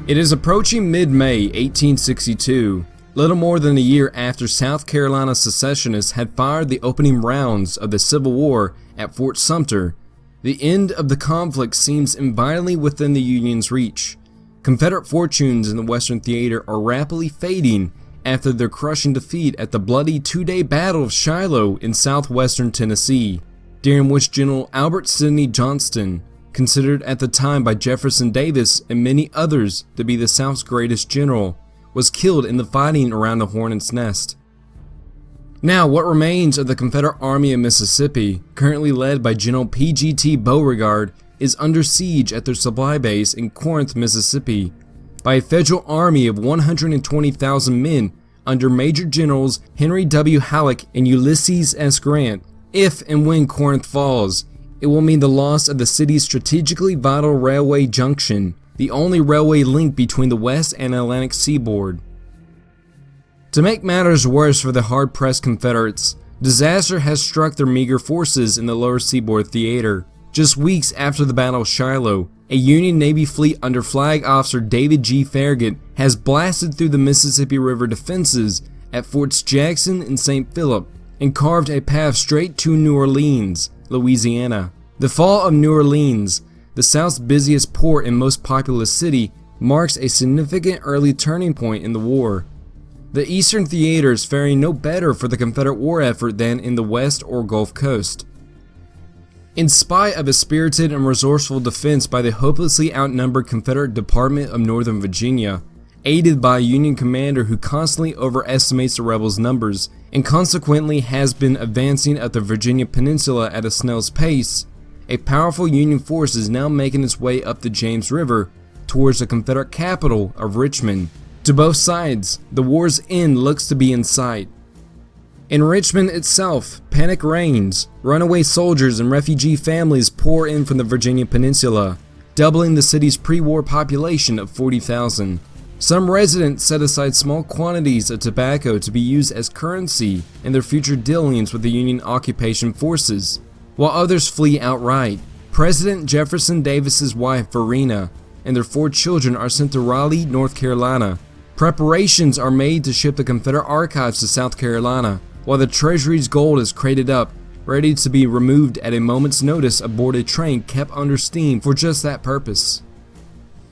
It is approaching mid-May 1862, little more than a year after South Carolina secessionists had fired the opening rounds of the Civil War at Fort Sumter. The end of the conflict seems invitingly within the Union's reach. Confederate fortunes in the Western Theater are rapidly fading after their crushing defeat at the bloody two-day Battle of Shiloh in southwestern Tennessee, during which General Albert Sidney Johnston, considered at the time by Jefferson Davis and many others to be the South's greatest general, was killed in the fighting around the Hornet's Nest. Now, what remains of the Confederate Army of Mississippi, currently led by General P.G.T. Beauregard, is under siege at their supply base in Corinth, Mississippi, by a federal army of 120,000 men under Major Generals Henry W. Halleck and Ulysses S. Grant. If and when Corinth falls, it will mean the loss of the city's strategically vital railway junction, the only railway link between the West and Atlantic seaboard. To make matters worse for the hard-pressed Confederates, disaster has struck their meager forces in the lower seaboard theater. Just weeks after the Battle of Shiloh, a Union Navy fleet under Flag Officer David G. Farragut has blasted through the Mississippi River defenses at Forts Jackson and St. Philip and carved a path straight to New Orleans, Louisiana. The fall of New Orleans, the South's busiest port and most populous city, marks a significant early turning point in the war. The Eastern Theater is faring no better for the Confederate war effort than in the West or Gulf Coast. In spite of a spirited and resourceful defense by the hopelessly outnumbered Confederate Department of Northern Virginia, aided by a Union commander who constantly overestimates the rebels' numbers and consequently has been advancing up the Virginia Peninsula at a snail's pace, a powerful Union force is now making its way up the James River towards the Confederate capital of Richmond. To both sides, the war's end looks to be in sight. In Richmond itself, panic reigns. Runaway soldiers and refugee families pour in from the Virginia Peninsula, doubling the city's pre-war population of 40,000. Some residents set aside small quantities of tobacco to be used as currency in their future dealings with the Union occupation forces, while others flee outright. President Jefferson Davis's wife, Verena, and their 4 children are sent to Raleigh, North Carolina. Preparations are made to ship the Confederate archives to South Carolina, while the Treasury's gold is crated up, ready to be removed at a moment's notice aboard a train kept under steam for just that purpose.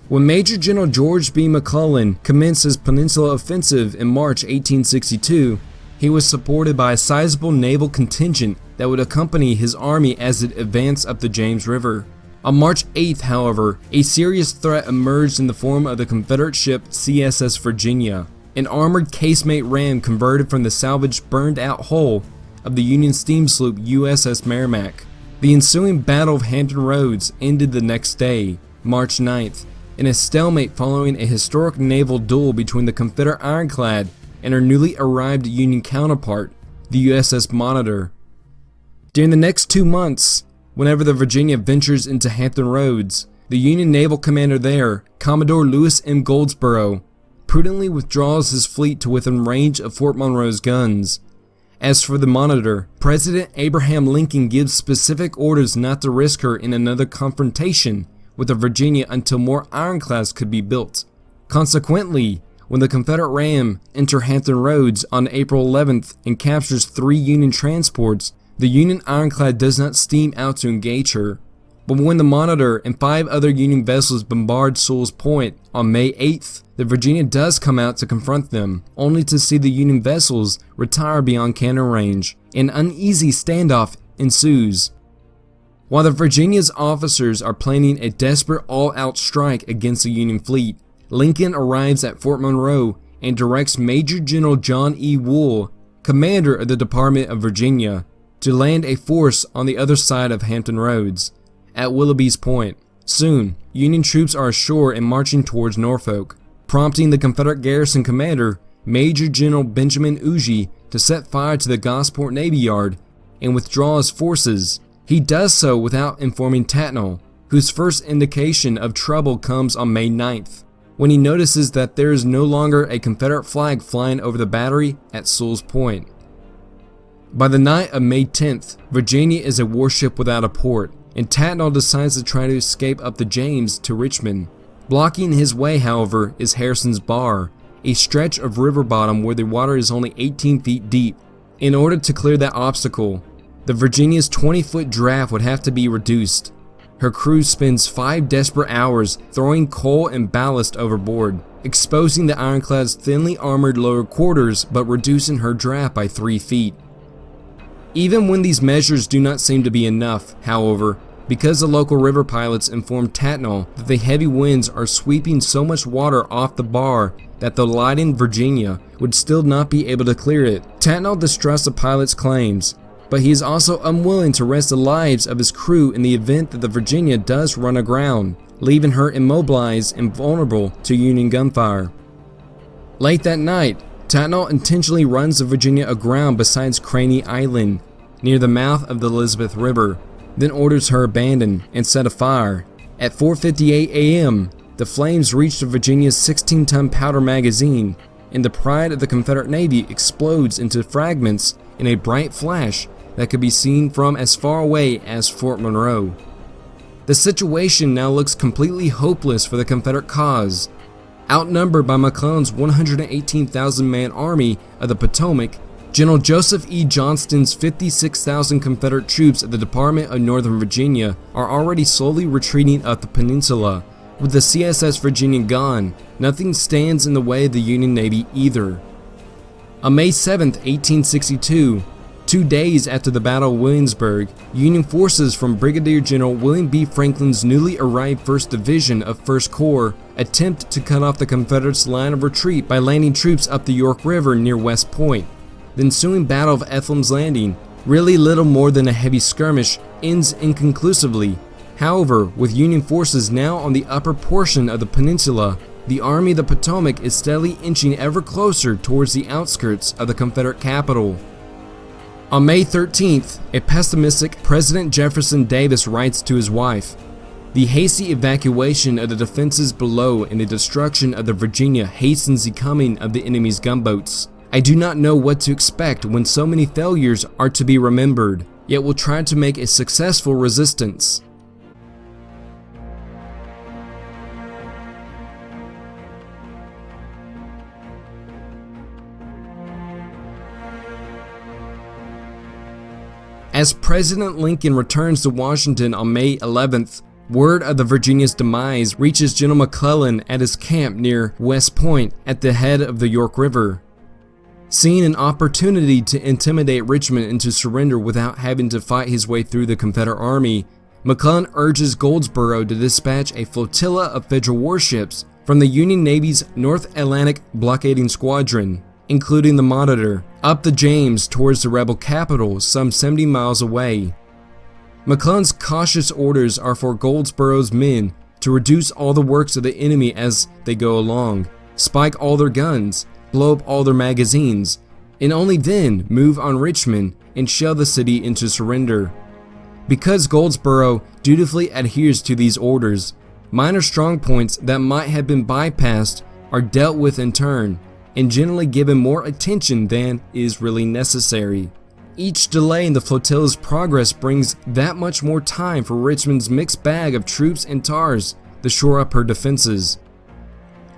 When Major General George B. McClellan commenced his Peninsula Offensive in March 1862, he was supported by a sizable naval contingent that would accompany his army as it advanced up the James River. On March 8th, however, a serious threat emerged in the form of the Confederate ship CSS Virginia, an armored casemate ram converted from the salvaged burned-out hull of the Union steam sloop USS Merrimack. The ensuing Battle of Hampton Roads ended the next day, March 9th, in a stalemate following a historic naval duel between the Confederate ironclad and her newly arrived Union counterpart, the USS Monitor. During the next 2 months, whenever the Virginia ventures into Hampton Roads, the Union naval commander there, Commodore Lewis M. Goldsborough, prudently withdraws his fleet to within range of Fort Monroe's guns. As for the Monitor, President Abraham Lincoln gives specific orders not to risk her in another confrontation with the Virginia until more ironclads could be built. Consequently, when the Confederate ram enters Hampton Roads on April 11th and captures 3 Union transports, the Union ironclad does not steam out to engage her. But when the Monitor and 5 other Union vessels bombard Sewell's Point on May 8th, the Virginia does come out to confront them, only to see the Union vessels retire beyond cannon range. An uneasy standoff ensues. While the Virginia's officers are planning a desperate all-out strike against the Union fleet, Lincoln arrives at Fort Monroe and directs Major General John E. Wool, commander of the Department of Virginia, to land a force on the other side of Hampton Roads, at Willoughby's Point. Soon, Union troops are ashore and marching towards Norfolk, prompting the Confederate garrison commander, Major General Benjamin Huger, to set fire to the Gosport Navy Yard and withdraw his forces. He does so without informing Tatnall, whose first indication of trouble comes on May 9th, when he notices that there is no longer a Confederate flag flying over the battery at Sewell's Point. By the night of May 10th, Virginia is a warship without a port, and Tatnall decides to try to escape up the James to Richmond. Blocking his way, however, is Harrison's Bar, a stretch of river bottom where the water is only 18 feet deep. In order to clear that obstacle, the Virginia's 20-foot draft would have to be reduced. Her crew spends 5 desperate hours throwing coal and ballast overboard, exposing the ironclad's thinly armored lower quarters but reducing her draft by 3 feet. Even when these measures do not seem to be enough, however, because the local river pilots informed Tatnall that the heavy winds are sweeping so much water off the bar that the laden Virginia would still not be able to clear it, Tatnall distrusts the pilot's claims, but he is also unwilling to risk the lives of his crew in the event that the Virginia does run aground, leaving her immobilized and vulnerable to Union gunfire. Late that night, Tatnall intentionally runs the Virginia aground beside Craney Island, near the mouth of the Elizabeth River, then orders her abandoned and set afire. At 4:58 a.m., the flames reach the Virginia's 16-ton powder magazine, and the pride of the Confederate Navy explodes into fragments in a bright flash that could be seen from as far away as Fort Monroe. The situation now looks completely hopeless for the Confederate cause. Outnumbered by McClellan's 118,000-man Army of the Potomac, General Joseph E. Johnston's 56,000 Confederate troops at the Department of Northern Virginia are already slowly retreating up the peninsula. With the CSS Virginia gone, nothing stands in the way of the Union Navy either. On May 7, 1862, 2 days after the Battle of Williamsburg, Union forces from Brigadier General William B. Franklin's newly arrived 1st Division of 1st Corps attempt to cut off the Confederates' line of retreat by landing troops up the York River near West Point. The ensuing Battle of Ethlam's Landing, really little more than a heavy skirmish, ends inconclusively. However, with Union forces now on the upper portion of the peninsula, the Army of the Potomac is steadily inching ever closer towards the outskirts of the Confederate capital. On May 13th, a pessimistic President Jefferson Davis writes to his wife, "The hasty evacuation of the defenses below and the destruction of the Virginia hastens the coming of the enemy's gunboats. I do not know what to expect when so many failures are to be remembered, yet will try to make a successful resistance." As President Lincoln returns to Washington on May 11th, word of the Virginia's demise reaches General McClellan at his camp near West Point at the head of the York River. Seeing an opportunity to intimidate Richmond into surrender without having to fight his way through the Confederate army, McClellan urges Goldsboro to dispatch a flotilla of Federal warships from the Union Navy's North Atlantic blockading squadron, including the Monitor, up the James towards the rebel capital some 70 miles away. McClellan's cautious orders are for Goldsboro's men to reduce all the works of the enemy as they go along, spike all their guns, blow up all their magazines, and only then move on Richmond and shell the city into surrender. Because Goldsboro dutifully adheres to these orders, minor strongpoints that might have been bypassed are dealt with in turn, and generally given more attention than is really necessary. Each delay in the flotilla's progress brings that much more time for Richmond's mixed bag of troops and tars to shore up her defenses.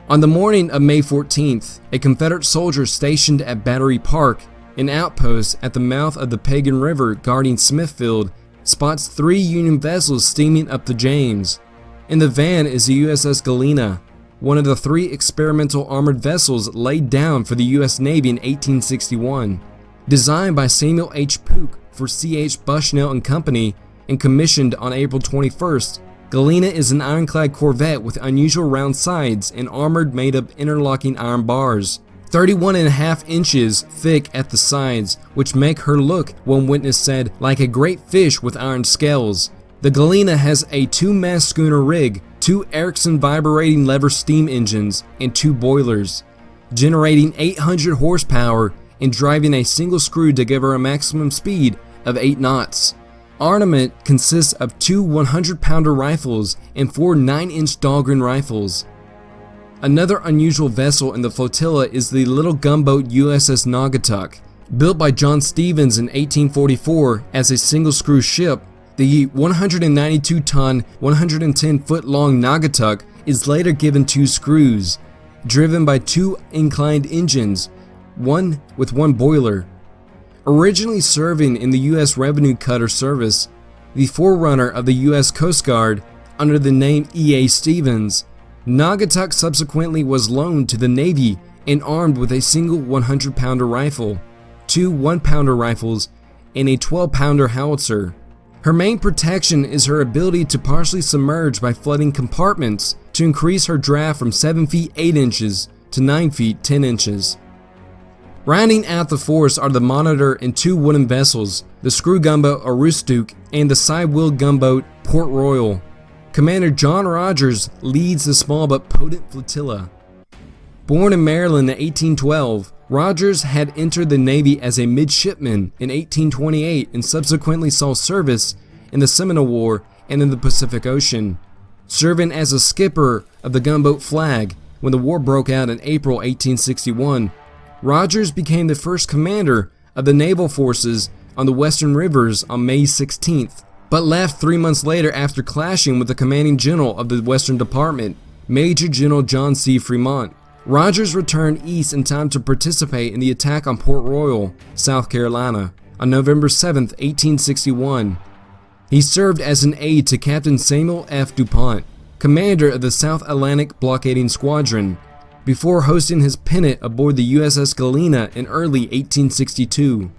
On the morning of May 14th, a Confederate soldier stationed at Battery Park, an outpost at the mouth of the Pagan River guarding Smithfield, spots 3 Union vessels steaming up the James. In the van is the USS Galena, one of the 3 experimental armored vessels laid down for the U.S. Navy in 1861. Designed by Samuel H. Pook for C.H. Bushnell and Company and commissioned on April 21st, Galena is an ironclad corvette with unusual round sides and armored made of interlocking iron bars, 31.5 inches thick at the sides, which make her look, one witness said, like a great fish with iron scales. The Galena has a 2-mast schooner rig, 2 Erickson vibrating lever steam engines, and 2 boilers, generating 800 horsepower and driving a single screw to give her a maximum speed of 8 knots. Armament consists of 2 100-pounder rifles and 4 9-inch Dahlgren rifles. Another unusual vessel in the flotilla is the little gunboat USS Naugatuck. Built by John Stevens in 1844 as a single-screw ship, the 192-ton, 110-foot-long Naugatuck is later given 2 screws, driven by 2 inclined engines, one with 1 boiler. Originally serving in the U.S. Revenue Cutter Service, the forerunner of the U.S. Coast Guard under the name E.A. Stevens, Naugatuck subsequently was loaned to the Navy and armed with a single 100-pounder rifle, 2 1-pounder rifles, and a 12-pounder howitzer. Her main protection is her ability to partially submerge by flooding compartments to increase her draft from 7 feet 8 inches to 9 feet 10 inches. Rounding out the force are the Monitor and 2 wooden vessels, the screw gunboat Aroostook and the side-wheel gunboat Port Royal. Commander John Rodgers leads the small but potent flotilla. Born in Maryland in 1812, Rodgers had entered the Navy as a midshipman in 1828 and subsequently saw service in the Seminole War and in the Pacific Ocean, serving as a skipper of the gunboat Flag. When the war broke out in April 1861, Rodgers became the first commander of the naval forces on the Western Rivers on May 16th, but left 3 months later after clashing with the commanding general of the Western Department, Major General John C. Fremont. Rodgers returned east in time to participate in the attack on Port Royal, South Carolina, on November 7, 1861. He served as an aide to Captain Samuel F. DuPont, commander of the South Atlantic Blockading Squadron, before hosting his pennant aboard the USS Galena in early 1862.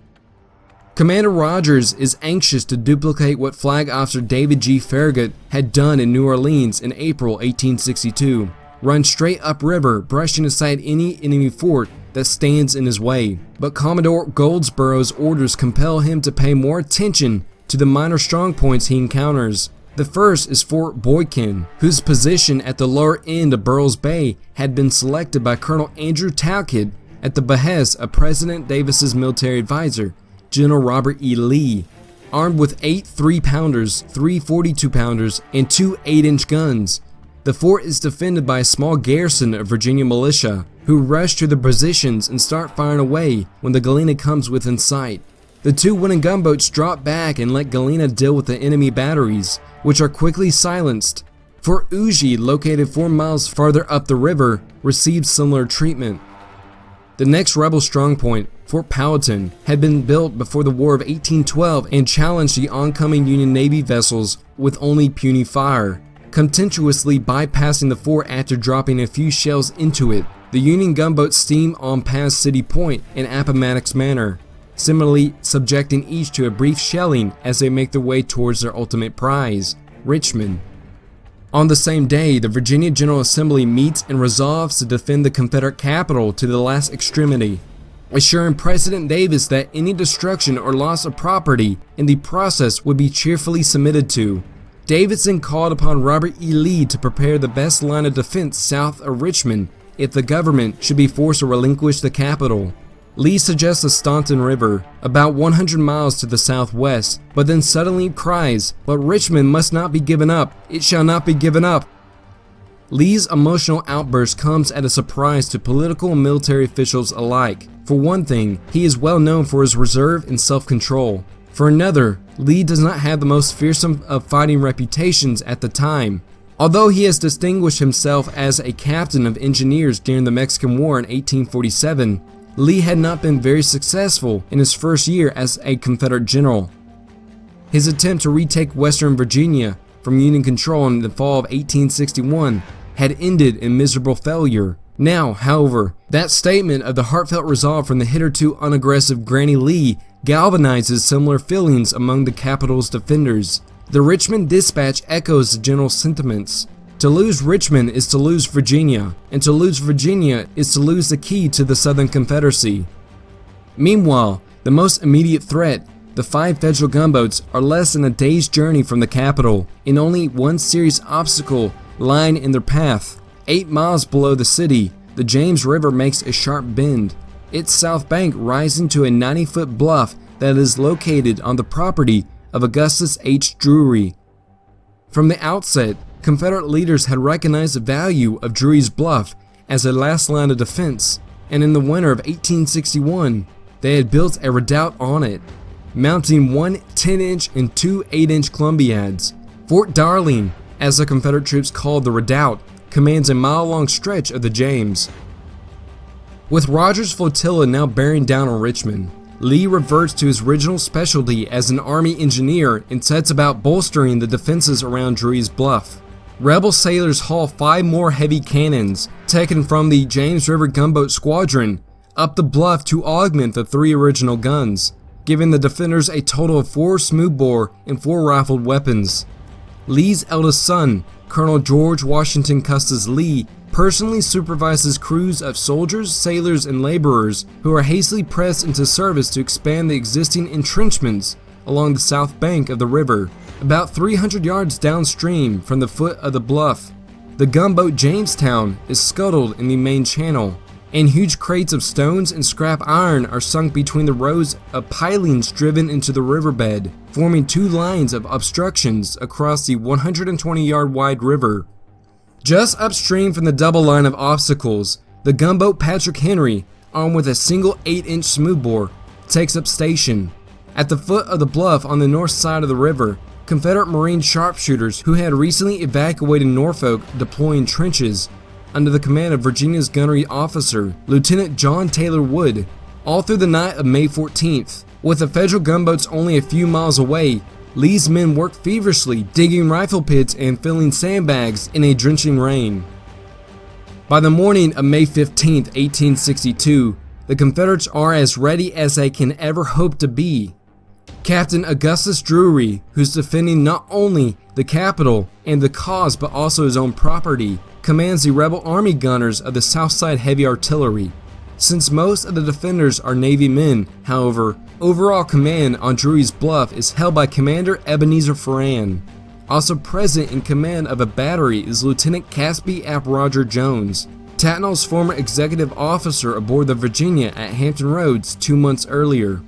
Commander Rodgers is anxious to duplicate what Flag Officer David G. Farragut had done in New Orleans in April 1862. Run straight upriver, brushing aside any enemy fort that stands in his way. But Commodore Goldsborough's orders compel him to pay more attention to the minor strong points he encounters. The first is Fort Boykin, whose position at the lower end of Burroughs Bay had been selected by Colonel Andrew Talcott at the behest of President Davis's military advisor, General Robert E. Lee. Armed with 8 3-pounders, 3 42-pounders, and 2 8-inch guns, the fort is defended by a small garrison of Virginia militia, who rush to their positions and start firing away when the Galena comes within sight. The 2 wooden gunboats drop back and let Galena deal with the enemy batteries, which are quickly silenced. Fort Ougy, located 4 miles farther up the river, received similar treatment. The next rebel strongpoint, Fort Powhatan, had been built before the War of 1812 and challenged the oncoming Union Navy vessels with only puny fire. Contemptuously bypassing the fort after dropping a few shells into it, the Union gunboats steam on past City Point in Appomattox Manor, similarly subjecting each to a brief shelling as they make their way towards their ultimate prize, Richmond. On the same day, the Virginia General Assembly meets and resolves to defend the Confederate capital to the last extremity, assuring President Davis that any destruction or loss of property in the process would be cheerfully submitted to. Davidson called upon Robert E. Lee to prepare the best line of defense south of Richmond if the government should be forced to relinquish the capital. Lee suggests the Staunton River, about 100 miles to the southwest, but then suddenly cries, "But Richmond must not be given up. It shall not be given up." Lee's emotional outburst comes as a surprise to political and military officials alike. For one thing, he is well known for his reserve and self-control. For another, Lee does not have the most fearsome of fighting reputations at the time. Although he has distinguished himself as a captain of engineers during the Mexican War in 1847, Lee had not been very successful in his first year as a Confederate general. His attempt to retake Western Virginia from Union control in the fall of 1861 had ended in miserable failure. Now, however, that statement of the heartfelt resolve from the hitherto unaggressive Granny Lee galvanizes similar feelings among the capital's defenders. The Richmond Dispatch echoes the general sentiments. To lose Richmond is to lose Virginia, and to lose Virginia is to lose the key to the Southern Confederacy. Meanwhile, the most immediate threat, the 5 Federal gunboats, are less than a day's journey from the capital, and only one serious obstacle lying in their path. 8 miles below the city, the James River makes a sharp bend, its south bank rising to a 90-foot bluff that is located on the property of Augustus H. Drury. From the outset, Confederate leaders had recognized the value of Drury's bluff as a last line of defense, and in the winter of 1861, they had built a redoubt on it, mounting 1 10-inch and 2 8-inch columbiads. Fort Darling, as the Confederate troops called the redoubt, commands a mile-long stretch of the James. With Rodgers' flotilla now bearing down on Richmond, Lee reverts to his original specialty as an army engineer and sets about bolstering the defenses around Drury's Bluff. Rebel sailors haul 5 more heavy cannons, taken from the James River Gunboat Squadron, up the bluff to augment the 3 original guns, giving the defenders a total of 4 smoothbore and 4 rifled weapons. Lee's eldest son, Colonel George Washington Custis Lee, personally supervises crews of soldiers, sailors, and laborers who are hastily pressed into service to expand the existing entrenchments along the south bank of the river, about 300 yards downstream from the foot of the bluff. The gunboat Jamestown is scuttled in the main channel, and huge crates of stones and scrap iron are sunk between the rows of pilings driven into the riverbed, forming 2 lines of obstructions across the 120-yard wide river. Just upstream from the double line of obstacles, the gunboat Patrick Henry, armed with a single 8-inch smoothbore, takes up station. At the foot of the bluff on the north side of the river, Confederate Marine sharpshooters who had recently evacuated Norfolk deploying trenches under the command of Virginia's gunnery officer, Lieutenant John Taylor Wood, all through the night of May 14th. With the Federal gunboats only a few miles away, Lee's men worked feverishly, digging rifle pits and filling sandbags in a drenching rain. By the morning of May 15, 1862, the Confederates are as ready as they can ever hope to be. Captain Augustus Drury, who's defending not only the capital and the cause but also his own property, commands the rebel army gunners of the Southside Heavy Artillery. Since most of the defenders are Navy men, however, overall command on Drury's Bluff is held by Commander Ebenezer Farran. Also present in command of a battery is Lieutenant Casby Ap Roger Jones, Tatnall's former executive officer aboard the Virginia at Hampton Roads 2 months earlier.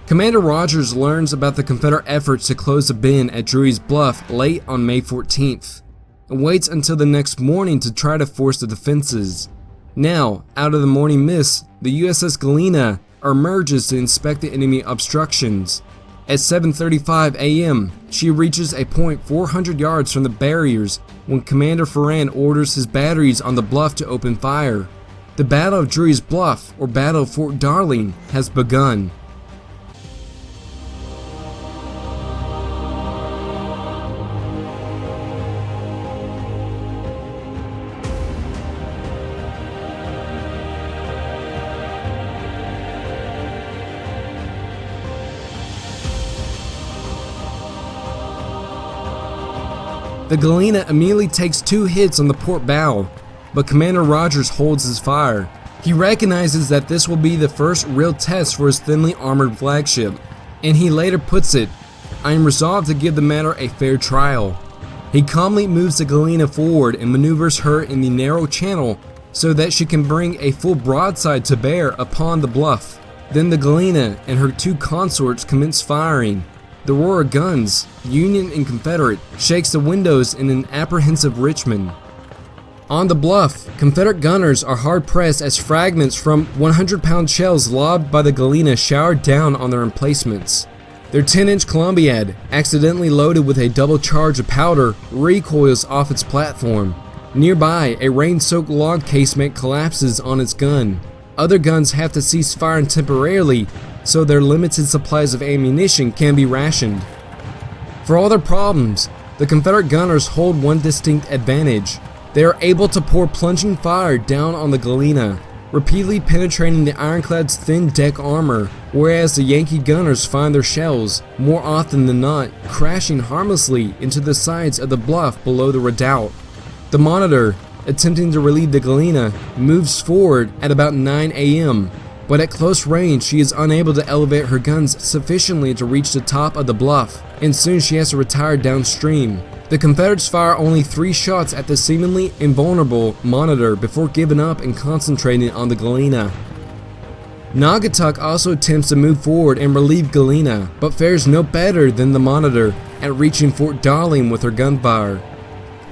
Commander Rodgers learns about the Confederate efforts to close the bend at Drury's Bluff late on May 14th, and waits until the next morning to try to force the defenses. Now, out of the morning mist, the USS Galena emerges to inspect the enemy obstructions. At 7:35 a.m., she reaches a point 400 yards from the barriers when Commander Farran orders his batteries on the bluff to open fire. The Battle of Drury's Bluff, or Battle of Fort Darling, has begun. The Galena immediately takes 2 hits on the port bow, but Commander Rodgers holds his fire. He recognizes that this will be the first real test for his thinly armored flagship, and he later puts it, "I am resolved to give the matter a fair trial." He calmly moves the Galena forward and maneuvers her in the narrow channel so that she can bring a full broadside to bear upon the bluff. Then the Galena and her 2 consorts commence firing. The roar of guns, Union and Confederate, shakes the windows in an apprehensive Richmond. On the bluff, Confederate gunners are hard-pressed as fragments from 100-pound shells lobbed by the Galena shower down on their emplacements. Their 10-inch Columbiad, accidentally loaded with a double charge of powder, recoils off its platform. Nearby, a rain-soaked log casement collapses on its gun. Other guns have to cease firing temporarily so their limited supplies of ammunition can be rationed. For all their problems, the Confederate gunners hold one distinct advantage. They are able to pour plunging fire down on the Galena, repeatedly penetrating the ironclad's thin deck armor, whereas the Yankee gunners find their shells, more often than not, crashing harmlessly into the sides of the bluff below the redoubt. The Monitor, attempting to relieve the Galena, moves forward at about 9 a.m., but at close range she is unable to elevate her guns sufficiently to reach the top of the bluff, and soon she has to retire downstream. The Confederates fire only 3 shots at the seemingly invulnerable Monitor before giving up and concentrating on the Galena. Naugatuck also attempts to move forward and relieve Galena, but fares no better than the Monitor at reaching Fort Darling with her gunfire.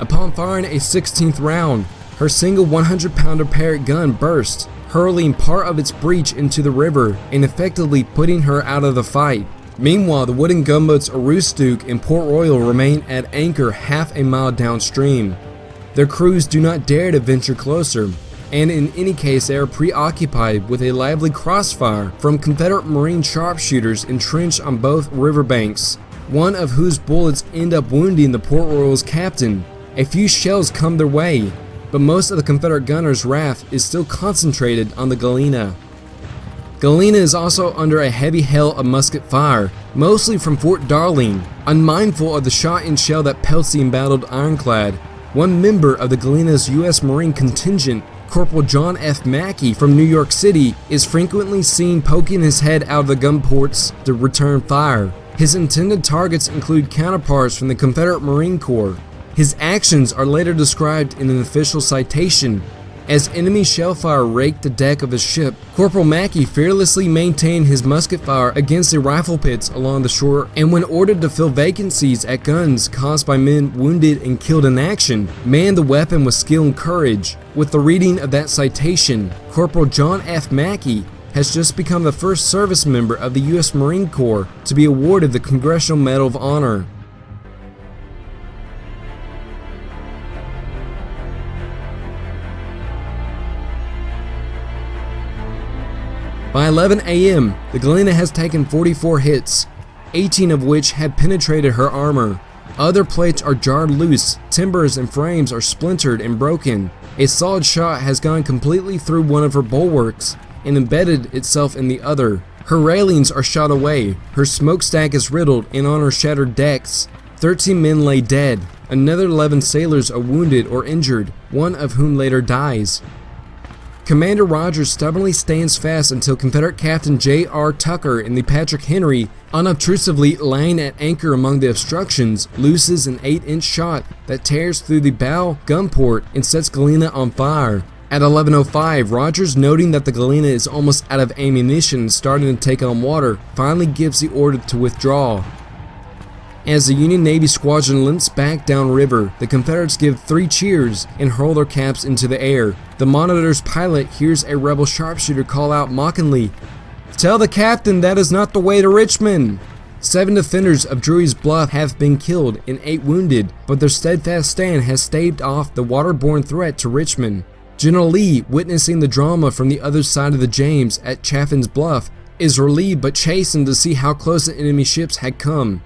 Upon firing a 16th round, her single 100-pounder Parrott gun burst, hurling part of its breech into the river and effectively putting her out of the fight. Meanwhile, the wooden gunboats Aroostook and Port Royal remain at anchor half a mile downstream. Their crews do not dare to venture closer, and in any case they are preoccupied with a lively crossfire from Confederate Marine sharpshooters entrenched on both riverbanks, one of whose bullets end up wounding the Port Royal's captain. A few shells come their way, but most of the Confederate gunners' wrath is still concentrated on the Galena. Galena is also under a heavy hail of musket fire, mostly from Fort Darling. Unmindful of the shot and shell that pelts the embattled ironclad, one member of the Galena's U.S. Marine contingent, Corporal John F. Mackey from New York City, is frequently seen poking his head out of the gun ports to return fire. His intended targets include counterparts from the Confederate Marine Corps. His actions are later described in an official citation. As enemy shellfire raked the deck of his ship, Corporal Mackey fearlessly maintained his musket fire against the rifle pits along the shore, and when ordered to fill vacancies at guns caused by men wounded and killed in action, manned the weapon with skill and courage. With the reading of that citation, Corporal John F. Mackey has just become the first service member of the U.S. Marine Corps to be awarded the Congressional Medal of Honor. By 11 a.m., the Galena has taken 44 hits, 18 of which had penetrated her armor. Other plates are jarred loose, timbers and frames are splintered and broken. A solid shot has gone completely through one of her bulwarks and embedded itself in the other. Her railings are shot away, her smokestack is riddled, and on her shattered decks, 13 men lay dead. Another 11 sailors are wounded or injured, one of whom later dies. Commander Rodgers stubbornly stands fast until Confederate Captain J.R. Tucker in the Patrick Henry, unobtrusively lying at anchor among the obstructions, looses an 8-inch shot that tears through the bow gun port and sets Galena on fire. At 11:05, Rodgers, noting that the Galena is almost out of ammunition and starting to take on water, finally gives the order to withdraw. As the Union Navy squadron limps back downriver, the Confederates give 3 cheers and hurl their caps into the air. The Monitor's pilot hears a rebel sharpshooter call out mockingly, "Tell the captain that is not the way to Richmond!" 7 defenders of Drury's Bluff have been killed and 8 wounded, but their steadfast stand has staved off the waterborne threat to Richmond. General Lee, witnessing the drama from the other side of the James at Chaffin's Bluff, is relieved but chastened to see how close the enemy ships had come.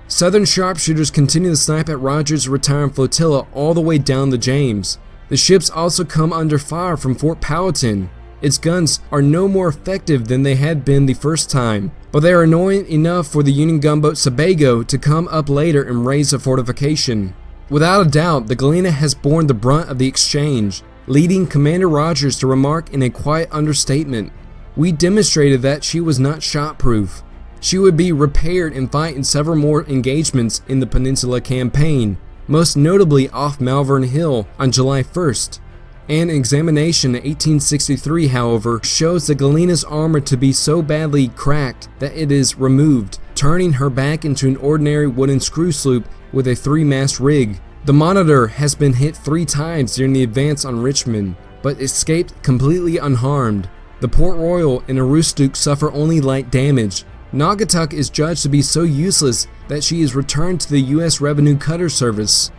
Southern sharpshooters continue to snipe at Rodgers' retiring flotilla all the way down the James. The ships also come under fire from Fort Powhatan. Its guns are no more effective than they had been the first time, but they are annoying enough for the Union gunboat Sebago to come up later and raise a fortification. Without a doubt, the Galena has borne the brunt of the exchange, leading Commander Rodgers to remark in a quiet understatement, "We demonstrated that she was not shot-proof." She would be repaired and fight in several more engagements in the Peninsula Campaign, most notably off Malvern Hill on July 1st. An examination in 1863, however, shows the Galena's armor to be so badly cracked that it is removed, turning her back into an ordinary wooden screw sloop with a 3-mast rig. The Monitor has been hit 3 times during the advance on Richmond, but escaped completely unharmed. The Port Royal and Aroostook suffer only light damage. Naugatuck is judged to be so useless that she is returned to the U.S. Revenue Cutter Service.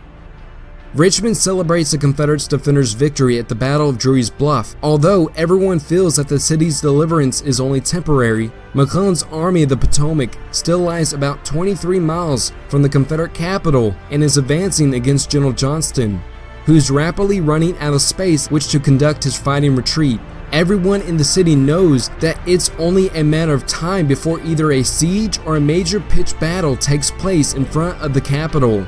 Richmond celebrates the Confederate defenders' victory at the Battle of Drury's Bluff. Although everyone feels that the city's deliverance is only temporary, McClellan's Army of the Potomac still lies about 23 miles from the Confederate capital and is advancing against General Johnston, who's rapidly running out of space which to conduct his fighting retreat. Everyone in the city knows that it's only a matter of time before either a siege or a major pitched battle takes place in front of the capital.